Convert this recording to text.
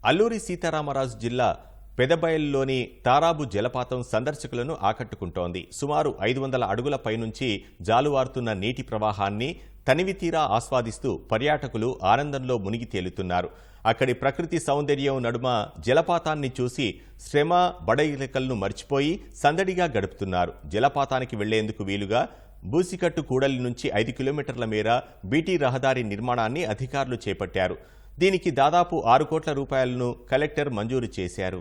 అల్లూరి సీతారామరాజు జిల్లా పెదబయలులోని తారాబు జలపాతం సందర్శకులను ఆకట్టుకుంటోంది. సుమారు 500 అడుగుల పైనుంచి జాలువారుతున్న నీటి ప్రవాహాన్ని తనివితీరా ఆస్వాదిస్తూ పర్యాటకులు ఆనందంలో మునిగి తేలుతున్నారు. అక్కడి ప్రకృతి సౌందర్యం నడుమ జలపాతాన్ని చూసి శ్రమ బడలికలను మర్చిపోయి సందడిగా గడుపుతున్నారు. జలపాతానికి వెళ్లేందుకు వీలుగా బూసికట్టు కూడలి నుంచి 5 కిలోమీటర్ల మేర బీటీ రహదారి నిర్మాణాన్ని అధికారులు చేపట్టారు. దీనికి దాదాపు 6 కోట్ల రూపాయలను కలెక్టర్ మంజూరు చేశారు.